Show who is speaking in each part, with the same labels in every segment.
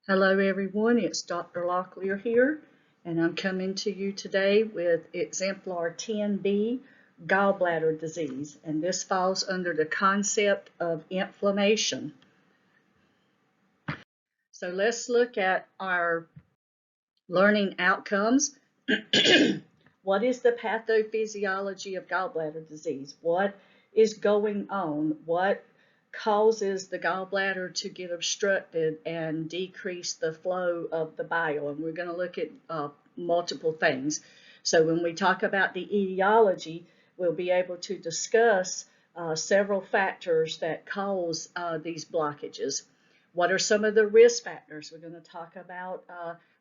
Speaker 1: Hello everyone, it's Dr. Locklear here, and I'm coming to you today with Exemplar 10B, gallbladder disease, and this falls under the concept of inflammation. So let's look at our learning outcomes. What is the pathophysiology of gallbladder disease? What is going on? What causes the gallbladder to get obstructed and decrease the flow of the bile? And we're going to look at multiple things. So when we talk about the etiology, we'll be able to discuss several factors that cause these blockages. What are some of the risk factors? We're going to talk about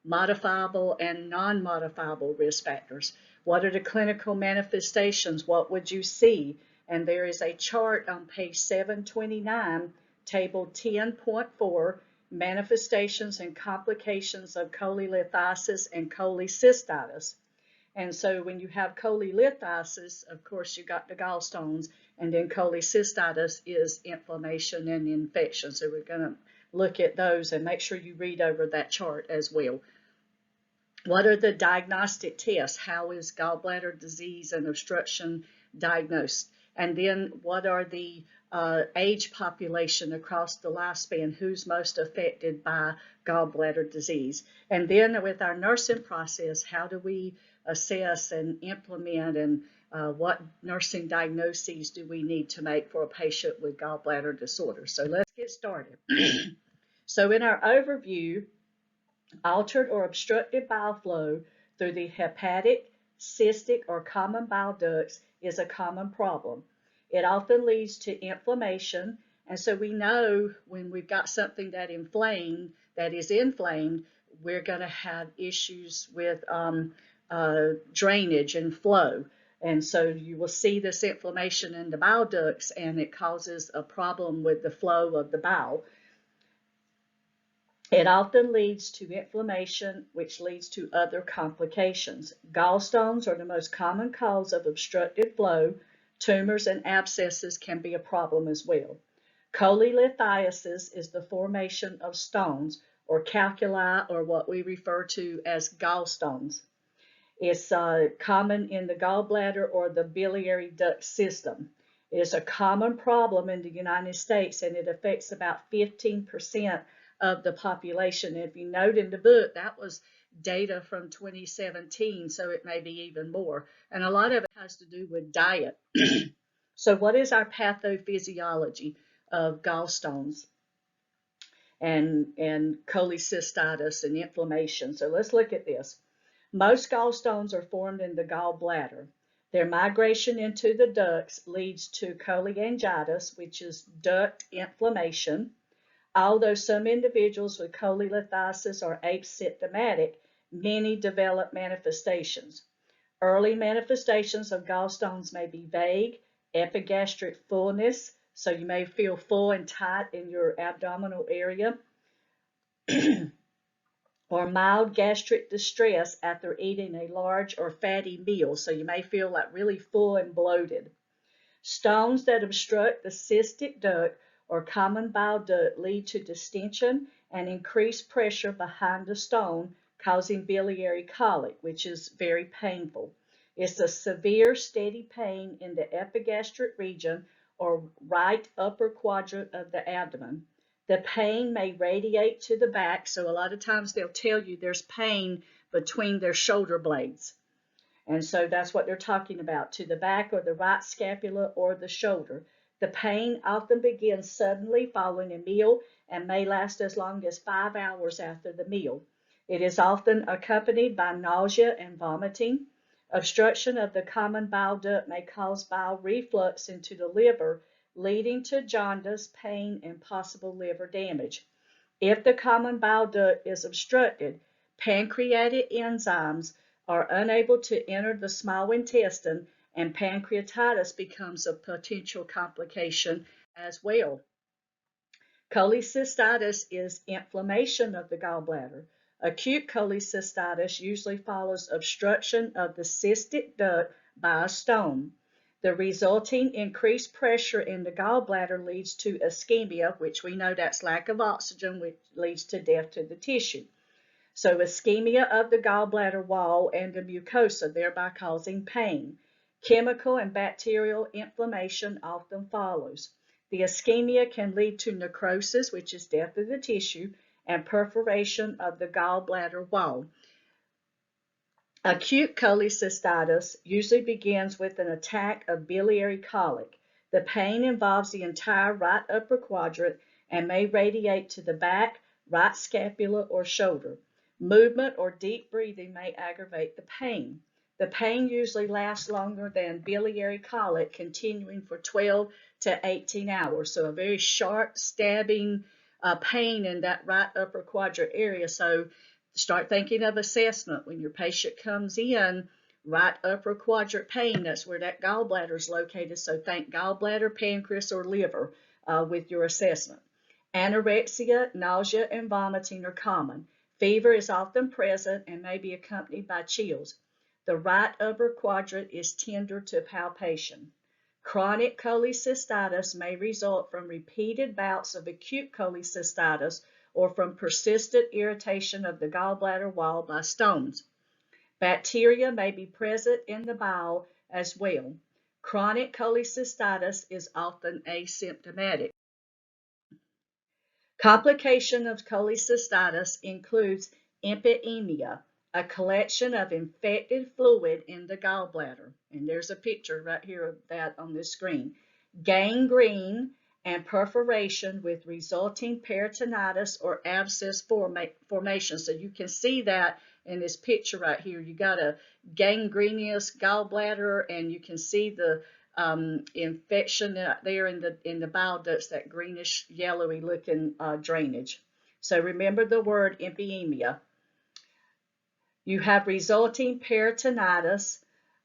Speaker 1: modifiable and non-modifiable risk factors. What are the clinical manifestations? What would you see? And there is a chart on page 729, table 10.4, manifestations and complications of cholelithiasis and cholecystitis. And so when you have cholelithiasis, of course, you got the gallstones, and then cholecystitis is inflammation and infection. So we're going to look at those and make sure you read over that chart as well. What are the diagnostic tests? How is gallbladder disease and obstruction diagnosed? And then what are the age population across the lifespan? Who's most affected by gallbladder disease? And then with our nursing process, how do we assess and implement, and what nursing diagnoses do we need to make for a patient with gallbladder disorder? So let's get started. So in our overview, altered or obstructed bile flow through the hepatic, cystic, or common bile ducts is a common problem. It often leads to inflammation, and so we know when we've got something that is inflamed, we're going to have issues with drainage and flow. And so you will see this inflammation in the bile ducts, and it causes a problem with the flow of the bile. It often leads to inflammation, which leads to other complications. Gallstones are the most common cause of obstructed flow. Tumors and abscesses can be a problem as well. Cholelithiasis is the formation of stones or calculi, or what we refer to as gallstones. It's common in the gallbladder or the biliary duct system. It is a common problem in the United States, and it affects about 15% of the population. If you note in the book, that was data from 2017, so it may be even more. And a lot of it has to do with diet. So what is our pathophysiology of gallstones and cholecystitis and inflammation? So let's look at this. Most gallstones are formed in the gallbladder. Their migration into the ducts leads to cholangitis, which is duct inflammation. Although some individuals with cholelithiasis are asymptomatic, many develop manifestations. Early manifestations of gallstones may be vague, epigastric fullness, so you may feel full and tight in your abdominal area, or mild gastric distress after eating a large or fatty meal, so you may feel like really full and bloated. Stones that obstruct the cystic duct or common bile duct lead to distension and increased pressure behind the stone, causing biliary colic, which is very painful. It's a severe, steady pain in the epigastric region or right upper quadrant of the abdomen. The pain may radiate to the back, so a lot of times they'll tell you there's pain between their shoulder blades. And so that's what they're talking about, to the back or the right scapula or the shoulder. The pain often begins suddenly following a meal and may last as long as 5 hours after the meal. It is often accompanied by nausea and vomiting. Obstruction of the common bile duct may cause bile reflux into the liver, leading to jaundice, pain, and possible liver damage. If the common bile duct is obstructed, pancreatic enzymes are unable to enter the small intestine, and pancreatitis becomes a potential complication as well. Cholecystitis is inflammation of the gallbladder. Acute cholecystitis usually follows obstruction of the cystic duct by a stone. The resulting increased pressure in the gallbladder leads to ischemia, which we know that's lack of oxygen, which leads to death to the tissue. So ischemia of the gallbladder wall and the mucosa, thereby causing pain. Chemical and bacterial inflammation often follows. The ischemia can lead to necrosis, which is death of the tissue, and perforation of the gallbladder wall. Acute cholecystitis usually begins with an attack of biliary colic. The pain involves the entire right upper quadrant and may radiate to the back, right scapula, or shoulder. Movement or deep breathing may aggravate the pain. The pain usually lasts longer than biliary colic, continuing for 12 to 18 hours. So a very sharp, stabbing pain in that right upper quadrant area. So start thinking of assessment. When your patient comes in, right upper quadrant pain, that's where that gallbladder is located. So think gallbladder, pancreas, or liver with your assessment. Anorexia, nausea, and vomiting are common. Fever is often present and may be accompanied by chills. The right upper quadrant is tender to palpation. Chronic cholecystitis may result from repeated bouts of acute cholecystitis or from persistent irritation of the gallbladder wall by stones. Bacteria may be present in the bowel as well. Chronic cholecystitis is often asymptomatic. Complication of cholecystitis includes empyemia, a collection of infected fluid in the gallbladder. And there's a picture right here of that on this screen. Gangrene and perforation with resulting peritonitis or abscess formation. So you can see that in this picture right here. You got a gangrenous gallbladder, and you can see the infection there in the bile ducts, that greenish yellowy looking drainage. So remember the word empyemia. You have resulting peritonitis,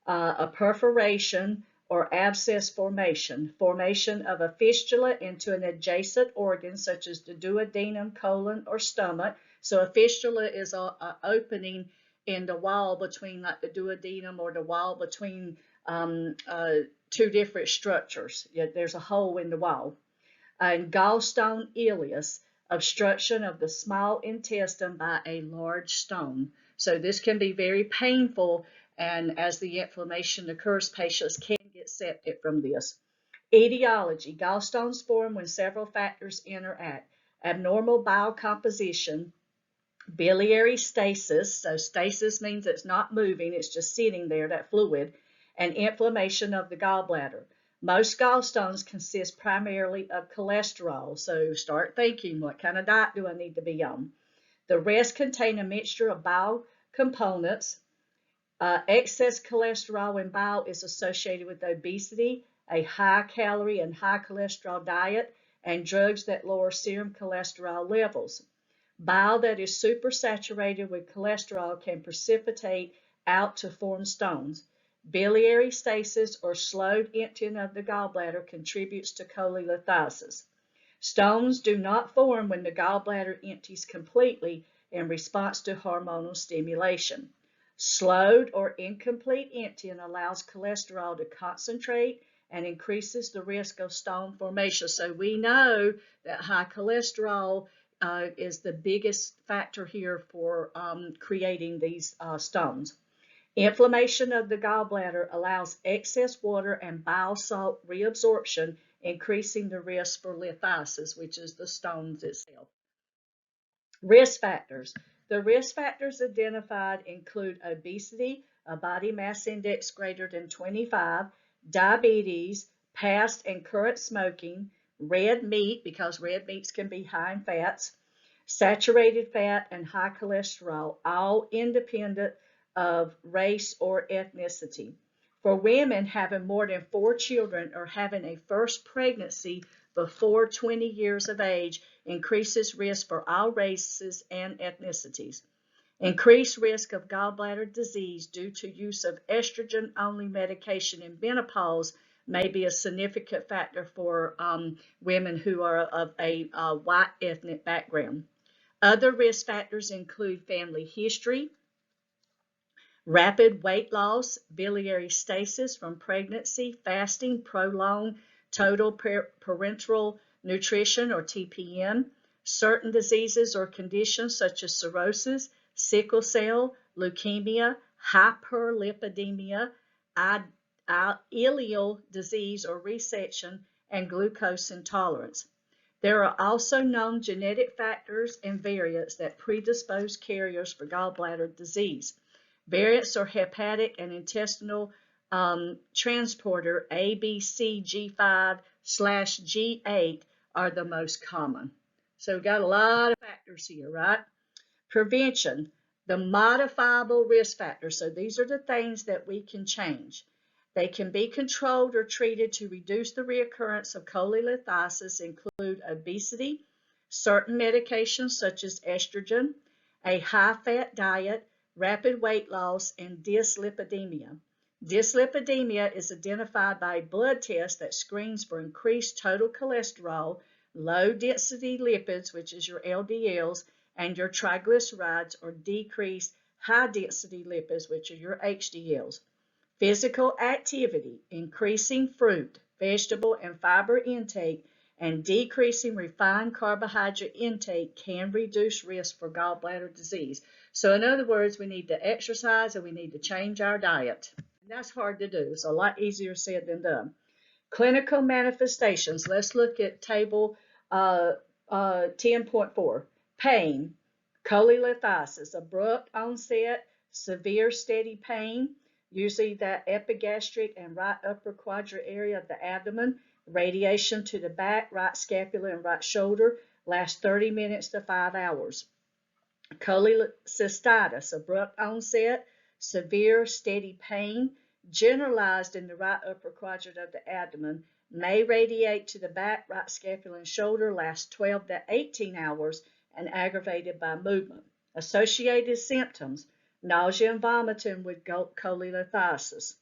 Speaker 1: a perforation or abscess formation of a fistula into an adjacent organ such as the duodenum, colon, or stomach. So a fistula is an opening in the wall between, like, the duodenum, or the wall between two different structures. There's a hole in the wall. And gallstone ileus, obstruction of the small intestine by a large stone. So this can be very painful, and as the inflammation occurs, patients can get septic from this. Etiology: gallstones form when several factors interact. Abnormal bile composition, biliary stasis, so stasis means it's not moving, it's just sitting there, that fluid, and inflammation of the gallbladder. Most gallstones consist primarily of cholesterol, so start thinking, what kind of diet do I need to be on? The rest contain a mixture of bile components. Excess cholesterol in bile is associated with obesity, a high calorie and high cholesterol diet, and drugs that lower serum cholesterol levels. Bile that is supersaturated with cholesterol can precipitate out to form stones. Biliary stasis, or slowed emptying of the gallbladder, contributes to cholelithiasis. Stones do not form when the gallbladder empties completely in response to hormonal stimulation. Slowed or incomplete emptying allows cholesterol to concentrate and increases the risk of stone formation. So we know that high cholesterol is the biggest factor here for creating these stones. Inflammation of the gallbladder allows excess water and bile salt reabsorption, increasing the risk for lithiasis, which is the stones itself. Risk factors. The risk factors identified include obesity, a body mass index greater than 25, diabetes, past and current smoking, red meat, because red meats can be high in fats, saturated fat, and high cholesterol, all independent of race or ethnicity. For women, having more than 4 children or having a first pregnancy before 20 years of age increases risk for all races and ethnicities. Increased risk of gallbladder disease due to use of estrogen-only medication in menopause may be a significant factor for women who are of a white ethnic background. Other risk factors include family history, rapid weight loss, biliary stasis from pregnancy, fasting, prolonged total parenteral nutrition or TPN, certain diseases or conditions such as cirrhosis, sickle cell, leukemia, hyperlipidemia, ileal disease or resection, and glucose intolerance. There are also known genetic factors and variants that predispose carriers for gallbladder disease. Variants are hepatic and intestinal transporter ABCG5/G8 are the most common. So we've got a lot of factors here, right? Prevention, the modifiable risk factors. So these are the things that we can change. They can be controlled or treated to reduce the reoccurrence of cholelithiasis, include obesity, certain medications such as estrogen, a high-fat diet, rapid weight loss, and dyslipidemia. Dyslipidemia is identified by a blood test that screens for increased total cholesterol, low-density lipids, which is your LDLs, and your triglycerides, or decreased high-density lipids, which are your HDLs. Physical activity, increasing fruit, vegetable, and fiber intake, and decreasing refined carbohydrate intake can reduce risk for gallbladder disease. So in other words, we need to exercise and we need to change our diet. And that's hard to do. It's a lot easier said than done. Clinical manifestations. Let's look at table 10.4. Pain, cholelithiasis, abrupt onset, severe steady pain, usually that epigastric and right upper quadrant area of the abdomen, radiation to the back, right scapula, and right shoulder, lasts 30 minutes to 5 hours. Cholecystitis, abrupt onset, severe steady pain, generalized in the right upper quadrant of the abdomen, may radiate to the back, right scapula, and shoulder, lasts 12 to 18 hours, and aggravated by movement. Associated symptoms, nausea and vomiting with cholelithiasis.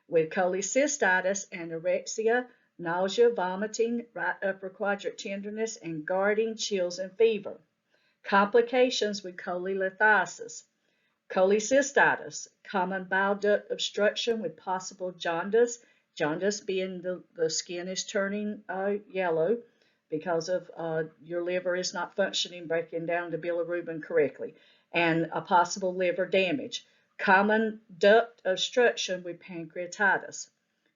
Speaker 1: With cholecystitis, anorexia, nausea, vomiting, right upper quadrant tenderness, and guarding, chills, and fever. Complications with cholelithiasis. Cholecystitis, common bile duct obstruction with possible jaundice, jaundice being the skin is turning yellow because of your liver is not functioning, breaking down the bilirubin correctly, and a possible liver damage. Common duct obstruction with pancreatitis.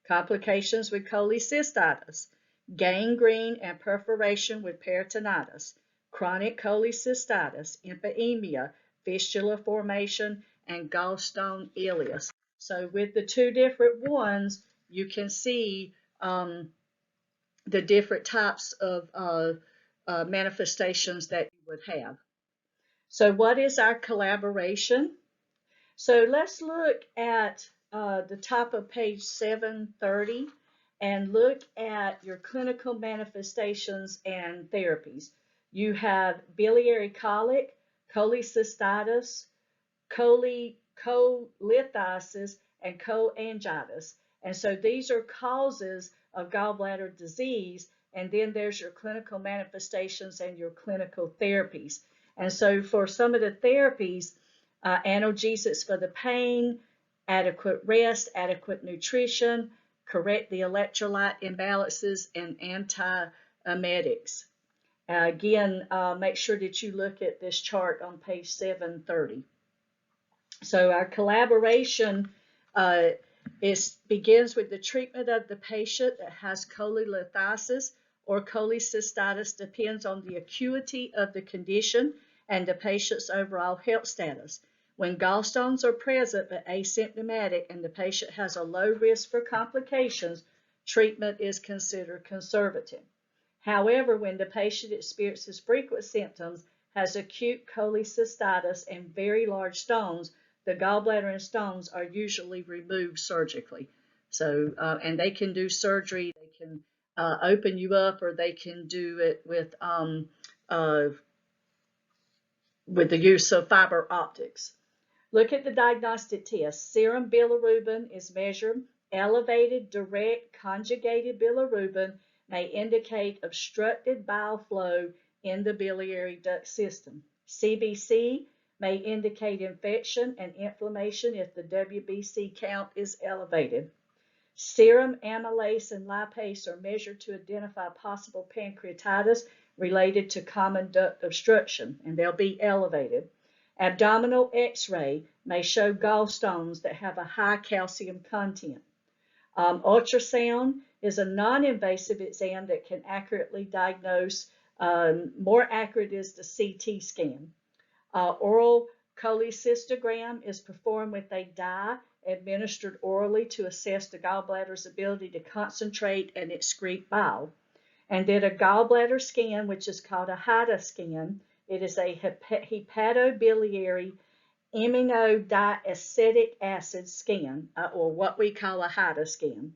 Speaker 1: Complications with cholecystitis, gangrene and perforation with peritonitis, chronic cholecystitis, empyema, fistula formation, and gallstone ileus. So with the two different ones, you can see the different types of manifestations that you would have. So what is our collaboration? So let's look at the top of page 730 and look at your clinical manifestations and therapies. You have biliary colic, cholecystitis, cholelithiasis, and cholangitis. And so these are causes of gallbladder disease, and then there's your clinical manifestations and your clinical therapies. And so for some of the therapies, analgesics for the pain, adequate rest, adequate nutrition, correct the electrolyte imbalances, and antiemetics. Again, make sure that you look at this chart on page 730. So our collaboration begins with the treatment of the patient that has cholelithiasis or cholecystitis, depends on the acuity of the condition and the patient's overall health status. When gallstones are present but asymptomatic and the patient has a low risk for complications, treatment is considered conservative. However, when the patient experiences frequent symptoms, has acute cholecystitis and very large stones, the gallbladder and stones are usually removed surgically. So, and they can do surgery, they can open you up, or they can do it with the use of fiber optics. Look at the diagnostic test. Serum bilirubin is measured. Elevated direct conjugated bilirubin may indicate obstructed bile flow in the biliary duct system. CBC, may indicate infection and inflammation if the WBC count is elevated. Serum amylase and lipase are measured to identify possible pancreatitis related to common duct obstruction, and they'll be elevated. Abdominal X-ray may show gallstones that have a high calcium content. Ultrasound is a non-invasive exam that can accurately diagnose. More accurate is the CT scan. Oral cholecystogram is performed with a dye administered orally to assess the gallbladder's ability to concentrate and excrete bile. And then a gallbladder scan, which is called a HIDA scan. It is a hepatobiliary immunodiacetic acid scan, or what we call a HIDA scan.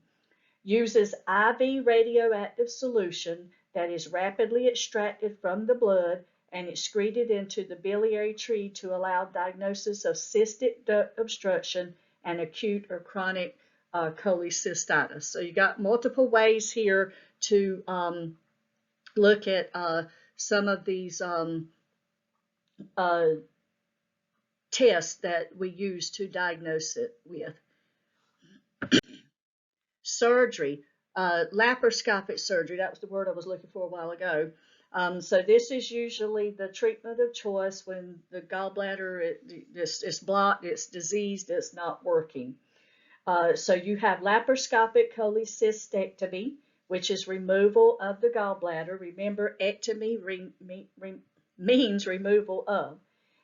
Speaker 1: Uses IV radioactive solution that is rapidly extracted from the blood and excreted into the biliary tree to allow diagnosis of cystic duct obstruction and acute or chronic cholecystitis. So you got multiple ways here to look at some of these tests that we use to diagnose it with. Surgery, laparoscopic surgery, that was the word I was looking for a while ago. So this is usually the treatment of choice when the gallbladder is blocked, it's diseased, it's not working. So you have laparoscopic cholecystectomy, which is removal of the gallbladder. Remember, ectomy means removal of.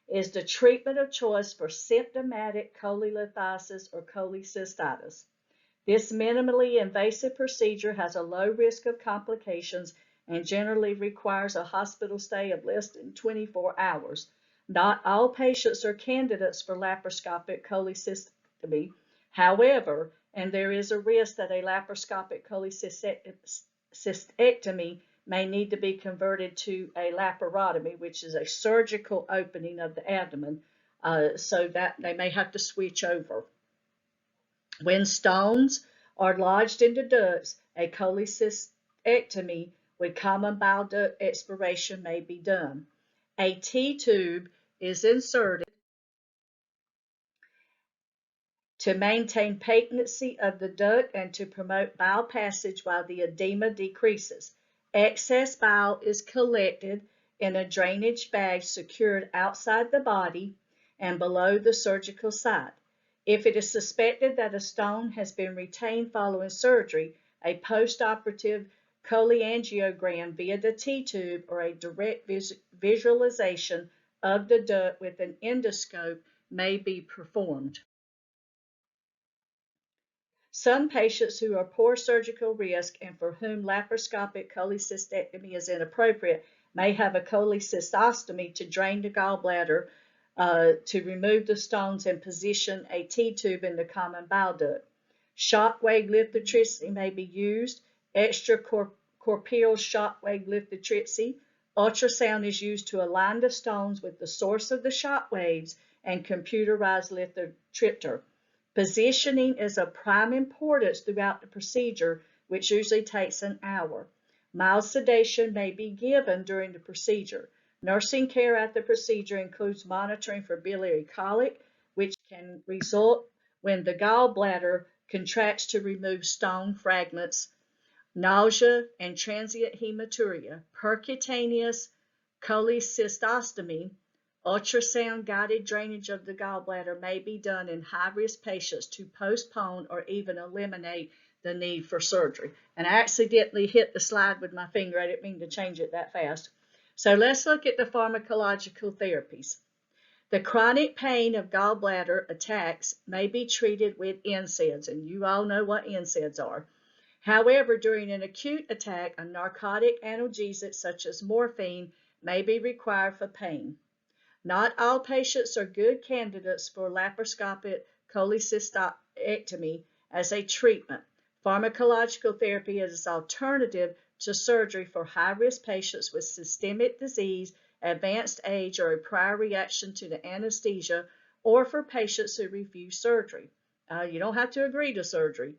Speaker 1: Is the treatment of choice for symptomatic cholelithiasis or cholecystitis. This minimally invasive procedure has a low risk of complications and generally requires a hospital stay of less than 24 hours. Not all patients are candidates for laparoscopic cholecystectomy. However, and there is a risk that a laparoscopic cholecystectomy may need to be converted to a laparotomy, which is a surgical opening of the abdomen, so that they may have to switch over. When stones are lodged into ducts, a cholecystectomy with common bile duct expiration may be done. A T-tube is inserted to maintain patency of the duct and to promote bile passage while the edema decreases. Excess bile is collected in a drainage bag secured outside the body and below the surgical site. If it is suspected that a stone has been retained following surgery, a post-operative choleangiogram via the T-tube or a direct visualization of the duct with an endoscope may be performed. Some patients who are poor surgical risk and for whom laparoscopic cholecystectomy is inappropriate may have a cholecystostomy to drain the gallbladder to remove the stones and position a T-tube in the common bile duct. Shockwave lithotripsy may be used. Extracorporeal shockwave lithotripsy. Ultrasound is used to align the stones with the source of the shock waves and computerized lithotripter. Positioning is of prime importance throughout the procedure, which usually takes an hour. Mild sedation may be given during the procedure. Nursing care at the procedure includes monitoring for biliary colic, which can result when the gallbladder contracts to remove stone fragments, nausea and transient hematuria, percutaneous cholecystostomy. Ultrasound-guided drainage of the gallbladder may be done in high-risk patients to postpone or even eliminate the need for surgery. And I accidentally hit the slide with my finger. I didn't mean to change it that fast. So let's look at the pharmacological therapies. The chronic pain of gallbladder attacks may be treated with NSAIDs, and you all know what NSAIDs are. However, during an acute attack, a narcotic analgesic such as morphine may be required for pain. Not all patients are good candidates for laparoscopic cholecystectomy as a treatment. Pharmacological therapy is an alternative to surgery for high-risk patients with systemic disease, advanced age, or a prior reaction to the anesthesia, or for patients who refuse surgery. You don't have to agree to surgery.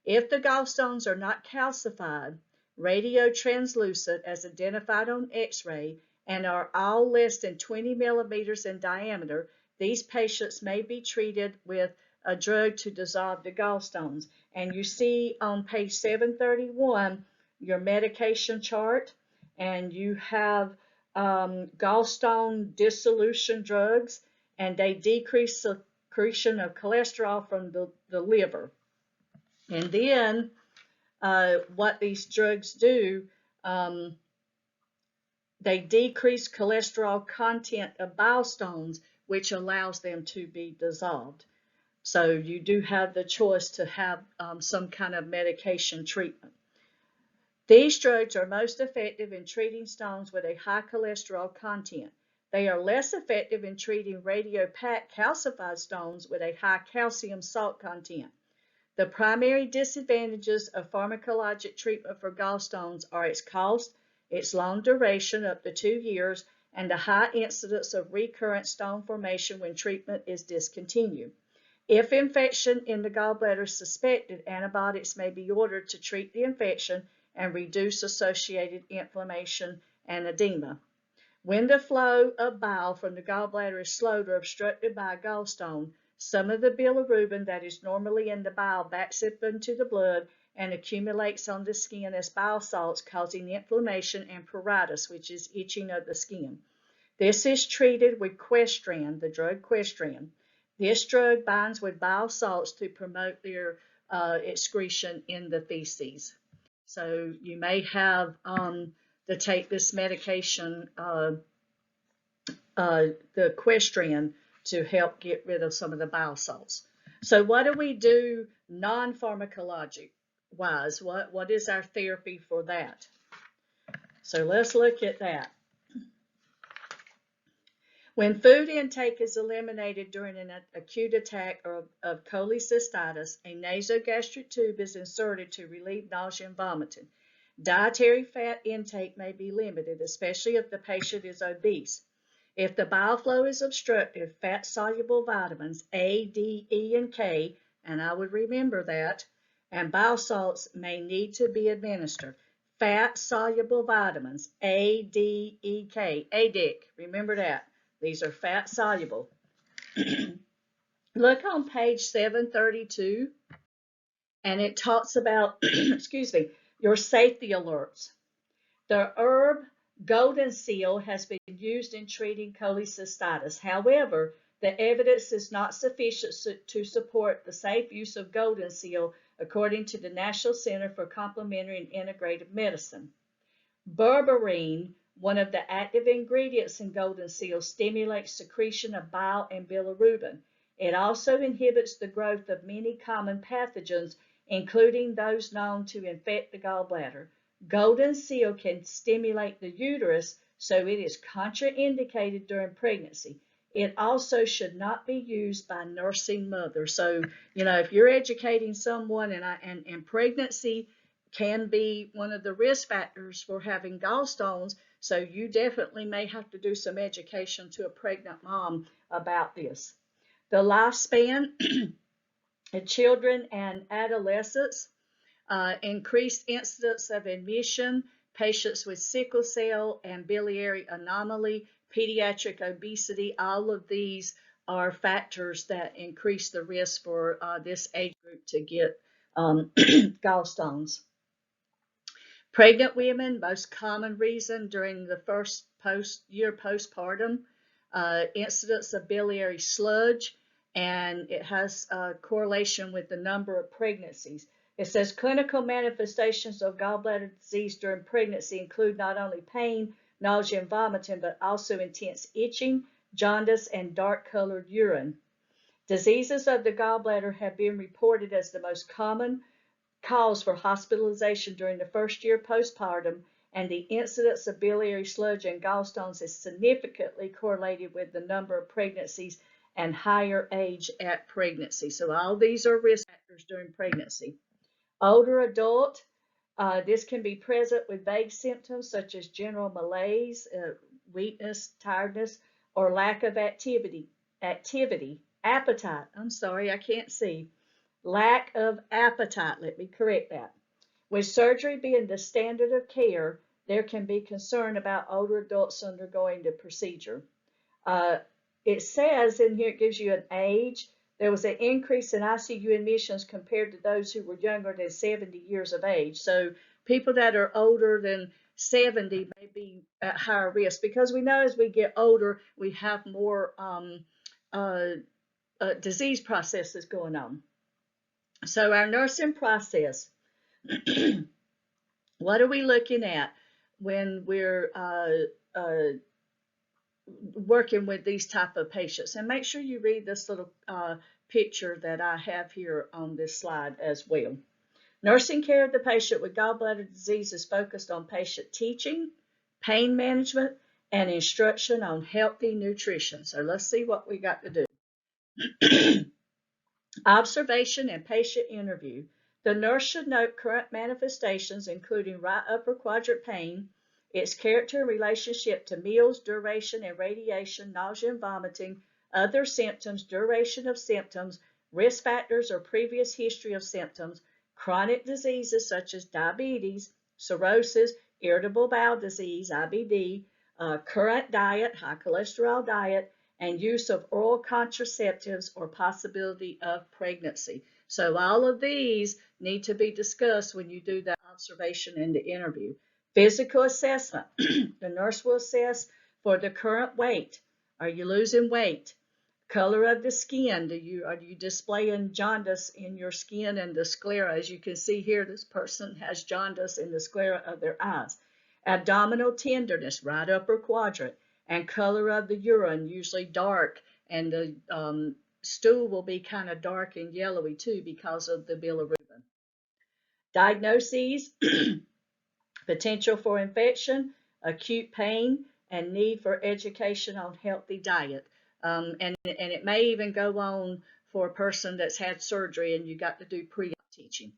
Speaker 1: If the gallstones are not calcified, radiotranslucent as identified on X-ray, and are all less than 20 millimeters in diameter, these patients may be treated with a drug to dissolve the gallstones. And you see on page 731 your medication chart, and you have gallstone dissolution drugs, and they decrease secretion of cholesterol from the liver. And then what these drugs do, they decrease cholesterol content of bile stones, which allows them to be dissolved. So you do have the choice to have some kind of medication treatment. These drugs are most effective in treating stones with a high cholesterol content. They are less effective in treating radiopaque calcified stones with a high calcium salt content. The primary disadvantages of pharmacologic treatment for gallstones are its cost, its long duration, up to 2 years, and the high incidence of recurrent stone formation when treatment is discontinued. If infection in the gallbladder is suspected, antibiotics may be ordered to treat the infection and reduce associated inflammation and edema. When the flow of bile from the gallbladder is slowed or obstructed by a gallstone, some of the bilirubin that is normally in the bile backs up into the blood and accumulates on the skin as bile salts, causing inflammation and pruritus, which is itching of the skin. This is treated with Questran, the drug Questran. This drug binds with bile salts to promote their excretion in the feces. So you may have to take this medication, the Questran, to help get rid of some of the bile salts. So what do we do non-pharmacologic wise? What is our therapy for that? So let's look at that. When food intake is eliminated during an acute attack of cholecystitis, a nasogastric tube is inserted to relieve nausea and vomiting. Dietary fat intake may be limited, especially if the patient is obese. If the bile flow is obstructed, fat-soluble vitamins A, D, E, and K, and I would remember that, and bile salts may need to be administered. Fat-soluble vitamins A, D, E, K, ADIC, remember that. These are fat-soluble. Look on page 732, and it talks about, excuse me, your safety alerts. The herb golden seal has been used in treating cholecystitis. However, the evidence is not sufficient to support the safe use of golden seal, according to the National Center for Complementary and Integrative Medicine. Berberine, one of the active ingredients in golden seal, stimulates secretion of bile and bilirubin. It also inhibits the growth of many common pathogens, including those known to infect the gallbladder. Golden seal can stimulate the uterus, so it is contraindicated during pregnancy. It also should not be used by nursing mothers. So, if you're educating someone, and pregnancy can be one of the risk factors for having gallstones, so you definitely may have to do some education to a pregnant mom about this. The lifespan in children and adolescents, increased incidence of admission, patients with sickle cell and biliary anomaly, pediatric obesity, all of these are factors that increase the risk for this age group to get gallstones. Pregnant women, most common reason during the first year postpartum, incidence of biliary sludge, and it has a correlation with the number of pregnancies. It says clinical manifestations of gallbladder disease during pregnancy include not only pain, nausea, and vomiting, but also intense itching, jaundice, and dark-colored urine. Diseases of the gallbladder have been reported as the most common cause for hospitalization during the first year postpartum, and the incidence of biliary sludge and gallstones is significantly correlated with the number of pregnancies and higher age at pregnancy. So all these are risk factors during pregnancy. Older adult, this can be present with vague symptoms such as general malaise, weakness, tiredness, or lack of appetite. I'm sorry, I can't see. Lack of appetite, let me correct that. With surgery being the standard of care, there can be concern about older adults undergoing the procedure. It says in here, it gives you an age. There was an increase in ICU admissions compared to those who were younger than 70 years of age. So people that are older than 70 may be at higher risk, because we know as we get older, we have more disease processes going on. So our nursing process, what are we looking at when we're working with these type of patients? And make sure you read this little picture that I have here on this slide as well. Nursing care of the patient with gallbladder disease is focused on patient teaching, pain management, and instruction on healthy nutrition. So let's see what we got to do. Observation and patient interview. The nurse should note current manifestations, including right upper quadrant pain, its character and relationship to meals, duration and radiation, nausea and vomiting, other symptoms, duration of symptoms, risk factors or previous history of symptoms, chronic diseases such as diabetes, cirrhosis, irritable bowel disease, IBD, current diet, high cholesterol diet, and use of oral contraceptives or possibility of pregnancy. So all of these need to be discussed when you do that observation in the interview. Physical assessment. The nurse will assess for the current weight. Are you losing weight? Color of the skin. Are you displaying jaundice in your skin and the sclera? As you can see here, this person has jaundice in the sclera of their eyes. Abdominal tenderness, right upper quadrant. And color of the urine, usually dark, and the stool will be kind of dark and yellowy too because of the bilirubin. Diagnoses, potential for infection, acute pain, and need for education on healthy diet. And it may even go on for a person that's had surgery and you got to do pre-op teaching.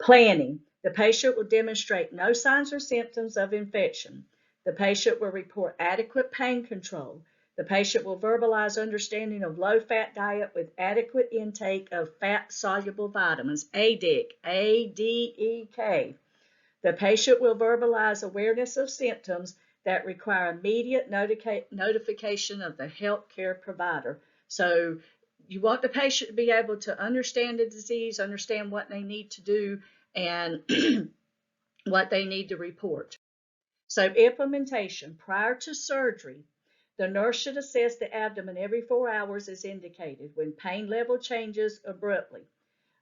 Speaker 1: Planning. The patient will demonstrate no signs or symptoms of infection. The patient will report adequate pain control. The patient will verbalize understanding of low-fat diet with adequate intake of fat-soluble vitamins, ADEK, A-D-E-K. The patient will verbalize awareness of symptoms that require immediate notification of the healthcare provider. So you want the patient to be able to understand the disease, understand what they need to do, and what they need to report. So implementation. Prior to surgery, the nurse should assess the abdomen every 4 hours as indicated. When pain level changes abruptly,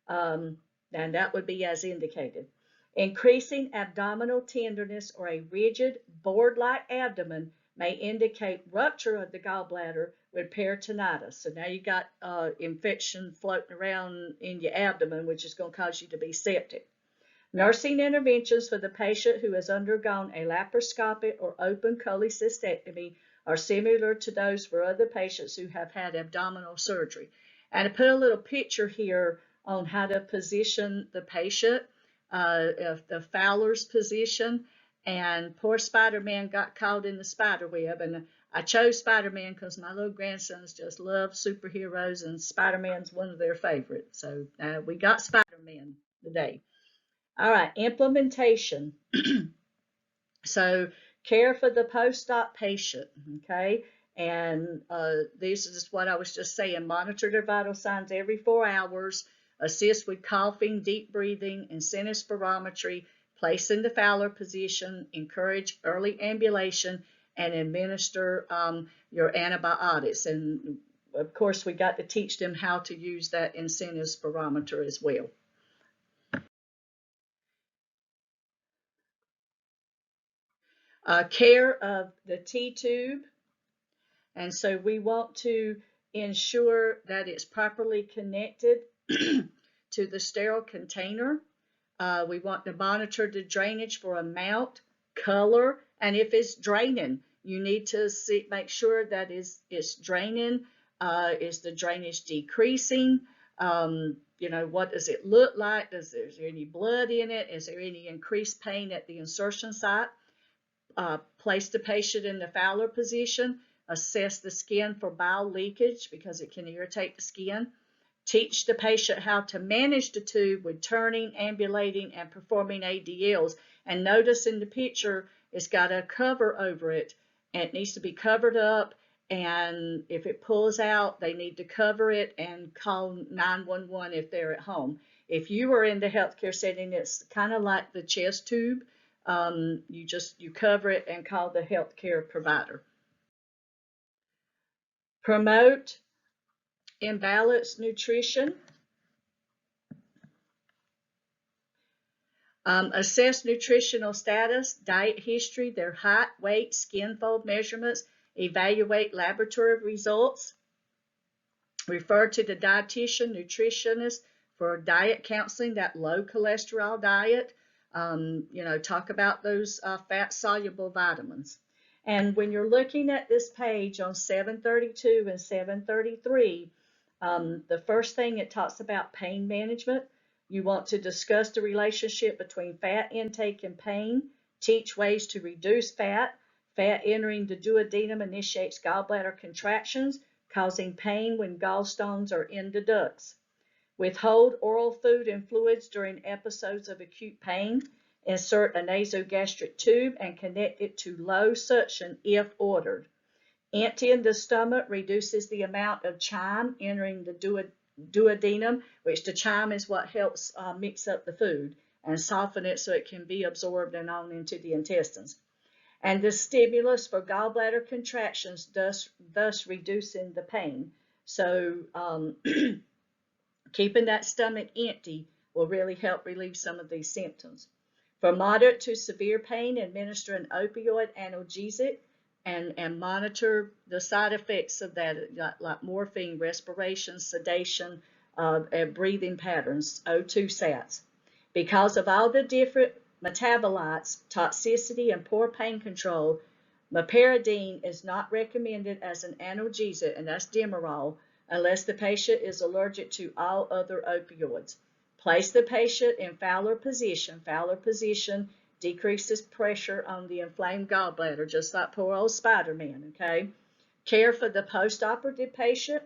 Speaker 1: and that would be as indicated. Increasing abdominal tenderness or a rigid board-like abdomen may indicate rupture of the gallbladder with peritonitis. So now you got infection floating around in your abdomen, which is going to cause you to be septic. Nursing interventions for the patient who has undergone a laparoscopic or open cholecystectomy are similar to those for other patients who have had abdominal surgery. And I put a little picture here on how to position the patient, the Fowler's position. And poor Spider-Man got caught in the spider web. And I chose Spider-Man because my little grandsons just love superheroes, and Spider-Man's one of their favorites. So we got Spider-Man today. All right, implementation. So care for the post-op patient, okay? And this is what I was just saying. Monitor their vital signs every 4 hours. Assist with coughing, deep breathing, and sinus spirometry. Place in the Fowler position. Encourage early ambulation, and administer your antibiotics. And of course, we got to teach them how to use that sinus spirometer as well. Care of the T-tube, and so we want to ensure that it's properly connected to the sterile container. We want to monitor the drainage for amount, color, and if it's draining, you need to make sure that it's draining. Is the drainage decreasing? You know, what does it look like? Is there any blood in it? Is there any increased pain at the insertion site? Place the patient in the Fowler position. Assess the skin for bile leakage because it can irritate the skin. Teach the patient how to manage the tube with turning, ambulating, and performing ADLs. And notice in the picture, it's got a cover over it, and it needs to be covered up. And if it pulls out, they need to cover it and call 911 if they're at home. If you are in the healthcare setting, it's kind of like the chest tube. You cover it and call the healthcare provider. Promote imbalanced nutrition. Assess nutritional status, diet history, their height, weight, skin fold measurements, evaluate laboratory results. Refer to the dietitian, nutritionist for diet counseling, that low cholesterol diet. Talk about those fat-soluble vitamins. And when you're looking at this page on 732 and 733, the first thing it talks about pain management. You want to discuss the relationship between fat intake and pain, teach ways to reduce fat. Fat entering the duodenum initiates gallbladder contractions, causing pain when gallstones are in the ducts. Withhold oral food and fluids during episodes of acute pain. Insert a nasogastric tube and connect it to low suction if ordered. Emptying the stomach reduces the amount of chyme entering the duodenum, which the chyme is what helps mix up the food and soften it so it can be absorbed and on into the intestines. And the stimulus for gallbladder contractions, thus reducing the pain. So keeping that stomach empty will really help relieve some of these symptoms. For moderate to severe pain, administer an opioid analgesic and monitor the side effects of that, like morphine, respiration, sedation, and breathing patterns, O2 sats. Because of all the different metabolites, toxicity, and poor pain control, meperidine is not recommended as an analgesic, and that's Demerol, unless the patient is allergic to all other opioids. Place the patient in Fowler position. Fowler position decreases pressure on the inflamed gallbladder, just like poor old Spider-Man, okay? Care for the postoperative patient.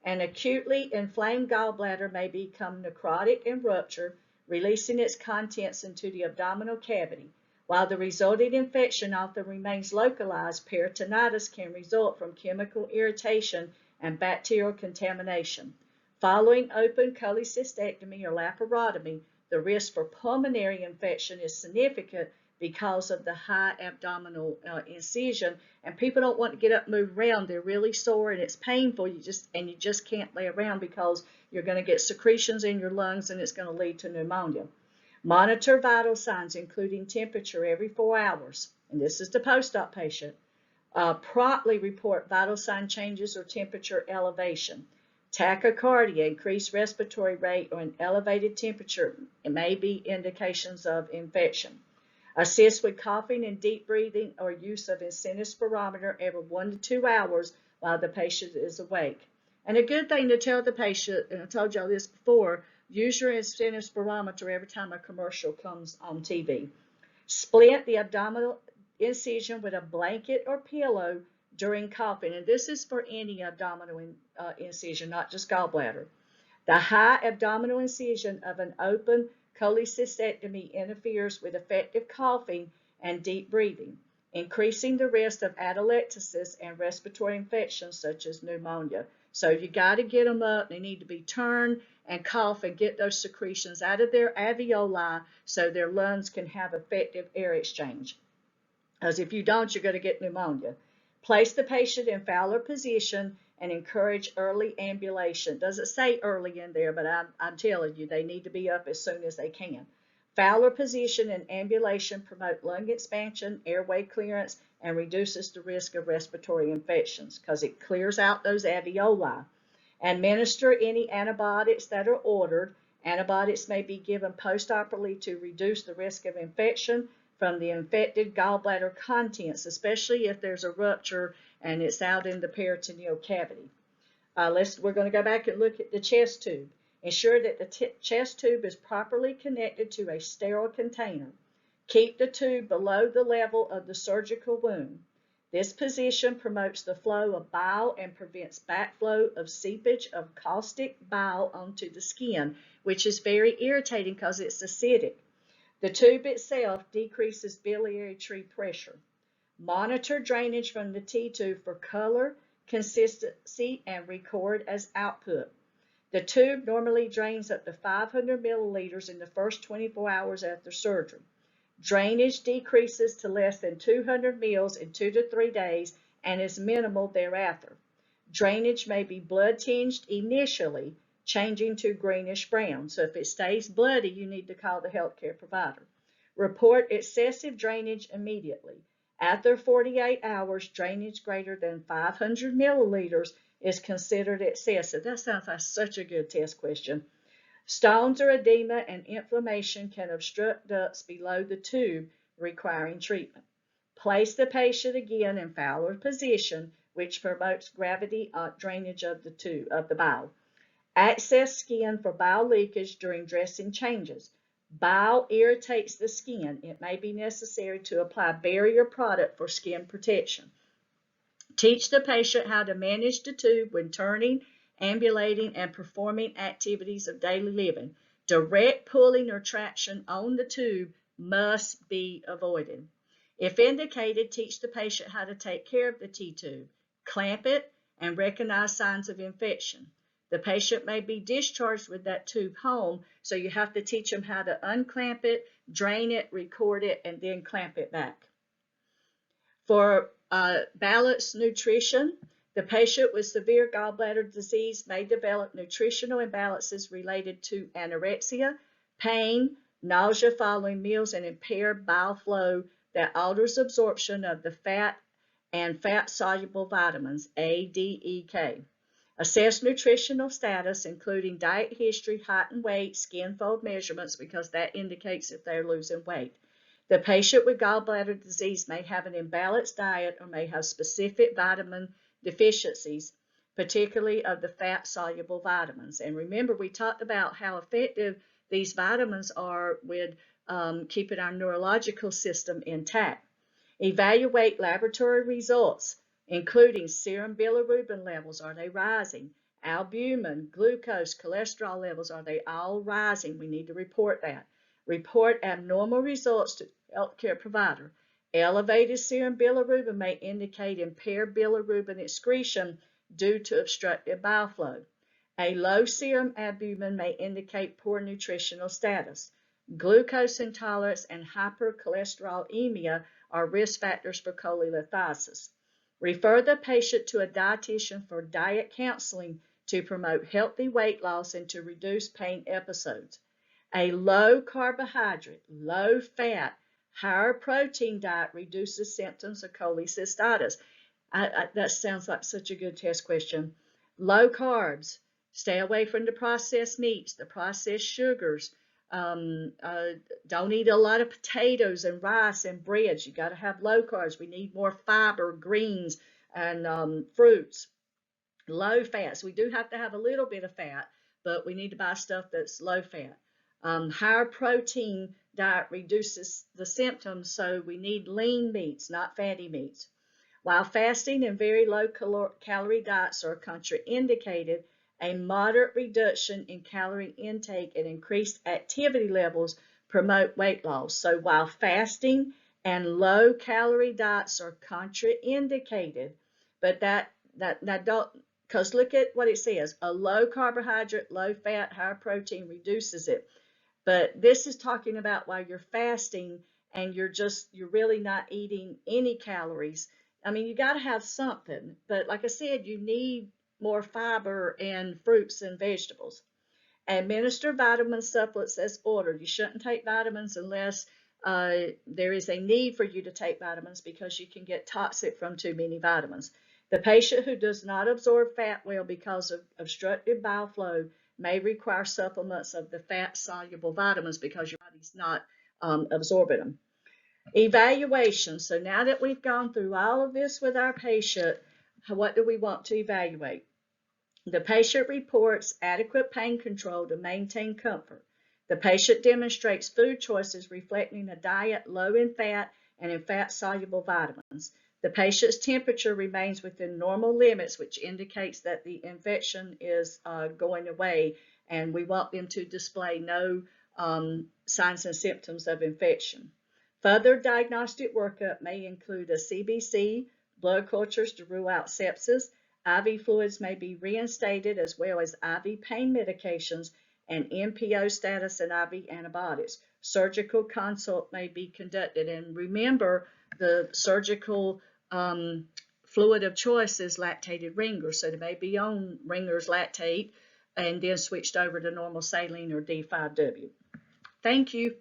Speaker 1: An acutely inflamed gallbladder may become necrotic and rupture, releasing its contents into the abdominal cavity. While the resulting infection often remains localized, peritonitis can result from chemical irritation and bacterial contamination. Following open cholecystectomy or laparotomy, the risk for pulmonary infection is significant because of the high abdominal incision, and people don't want to get up and move around. They're really sore and it's painful. You just can't lay around because you're going to get secretions in your lungs and it's going to lead to pneumonia. Monitor vital signs, including temperature, every 4 hours, and this is the post-op patient. Promptly report vital sign changes or temperature elevation. Tachycardia, increased respiratory rate, or an elevated temperature may be indications of infection. Assist with coughing and deep breathing or use of incentive spirometer every 1 to 2 hours while the patient is awake. And a good thing to tell the patient, and I told y'all this before, use your incentive spirometer every time a commercial comes on TV. Splint the abdominal incision with a blanket or pillow during coughing, and this is for any abdominal incision, not just gallbladder. The high abdominal incision of an open cholecystectomy interferes with effective coughing and deep breathing, increasing the risk of atelectasis and respiratory infections such as pneumonia. So you got to get them up. They need to be turned and cough and get those secretions out of their alveoli so their lungs can have effective air exchange. Because if you don't, you're going to get pneumonia. Place the patient in Fowler position and encourage early ambulation. Doesn't say early in there, but I'm telling you, they need to be up as soon as they can. Fowler position and ambulation promote lung expansion, airway clearance, and reduces the risk of respiratory infections because it clears out those alveoli. Administer any antibiotics that are ordered. Antibiotics may be given postoperatively to reduce the risk of infection from the infected gallbladder contents, especially if there's a rupture and it's out in the peritoneal cavity. We're going to go back and look at the chest tube. Ensure that the chest tube is properly connected to a sterile container. Keep the tube below the level of the surgical wound. This position promotes the flow of bile and prevents backflow of seepage of caustic bile onto the skin, which is very irritating because it's acidic. The tube itself decreases biliary tree pressure. Monitor drainage from the T-tube for color, consistency, and record as output. The tube normally drains up to 500 milliliters in the first 24 hours after surgery. Drainage decreases to less than 200 mils in 2 to 3 days and is minimal thereafter. Drainage may be blood tinged initially, changing to greenish brown. So if it stays bloody, you need to call the healthcare provider. Report excessive drainage immediately. After 48 hours, drainage greater than 500 milliliters is considered excessive. That sounds like such a good test question. Stones or edema and inflammation can obstruct ducts below the tube, requiring treatment. Place the patient again in Fowler position, which promotes gravity drainage of the bowel. Access skin for bowel leakage during dressing changes. Bile irritates the skin. It may be necessary to apply barrier product for skin protection. Teach the patient how to manage the tube when turning, ambulating, and performing activities of daily living. Direct pulling or traction on the tube must be avoided. If indicated, teach the patient how to take care of the T-tube, clamp it, and recognize signs of infection. The patient may be discharged with that tube home, so you have to teach them how to unclamp it, drain it, record it, and then clamp it back. For balanced nutrition, the patient with severe gallbladder disease may develop nutritional imbalances related to anorexia, pain, nausea following meals, and impaired bile flow that alters absorption of the fat and fat-soluble vitamins, A, D, E, K. Assess nutritional status, including diet history, height and weight, skin fold measurements, because that indicates if they're losing weight. The patient with gallbladder disease may have an imbalanced diet or may have specific vitamin deficiencies, particularly of the fat-soluble vitamins. And remember, we talked about how effective these vitamins are with keeping our neurological system intact. Evaluate laboratory results, including serum bilirubin levels. Are they rising? Albumin, glucose, cholesterol levels, are they all rising? We need to report that. Report abnormal results to the healthcare provider. Elevated serum bilirubin may indicate impaired bilirubin excretion due to obstructive bile flow. A low serum albumin may indicate poor nutritional status. Glucose intolerance and hypercholesterolemia are risk factors for cholelithiasis. Refer the patient to a dietitian for diet counseling to promote healthy weight loss and to reduce pain episodes. A low carbohydrate, low fat, higher protein diet reduces symptoms of cholecystitis. That sounds like such a good test question. Low carbs, stay away from the processed meats, the processed sugars. Don't eat a lot of potatoes and rice and breads. You got to have low carbs. We need more fiber, greens, and fruits. Low fats. We do have to have a little bit of fat, but we need to buy stuff that's low fat. Higher protein diet reduces the symptoms, so we need lean meats, not fatty meats. While fasting and very low calorie diets are contraindicated, a moderate reduction in calorie intake and increased activity levels promote weight loss. So while fasting and low calorie diets are contraindicated, but that don't, because look at what it says, a low carbohydrate, low fat, higher protein reduces it. But this is talking about while you're fasting and you're really not eating any calories. I mean, you got to have something, but like I said, you need more fiber and fruits and vegetables. Administer vitamin supplements as ordered. You shouldn't take vitamins unless there is a need for you to take vitamins, because you can get toxic from too many vitamins. The patient who does not absorb fat well because of obstructive bile flow may require supplements of the fat-soluble vitamins because your body's not absorbing them. Evaluation. So now that we've gone through all of this with our patient, what do we want to evaluate? The patient reports adequate pain control to maintain comfort. The patient demonstrates food choices reflecting a diet low in fat and in fat-soluble vitamins. The patient's temperature remains within normal limits, which indicates that the infection is going away, and we want them to display no signs and symptoms of infection. Further diagnostic workup may include a CBC, blood cultures to rule out sepsis. IV fluids may be reinstated, as well as IV pain medications and NPO status and IV antibiotics. Surgical consult may be conducted. And remember, the surgical fluid of choice is lactated ringer, so they may be on Ringer's lactate and then switched over to normal saline or D5W. Thank you.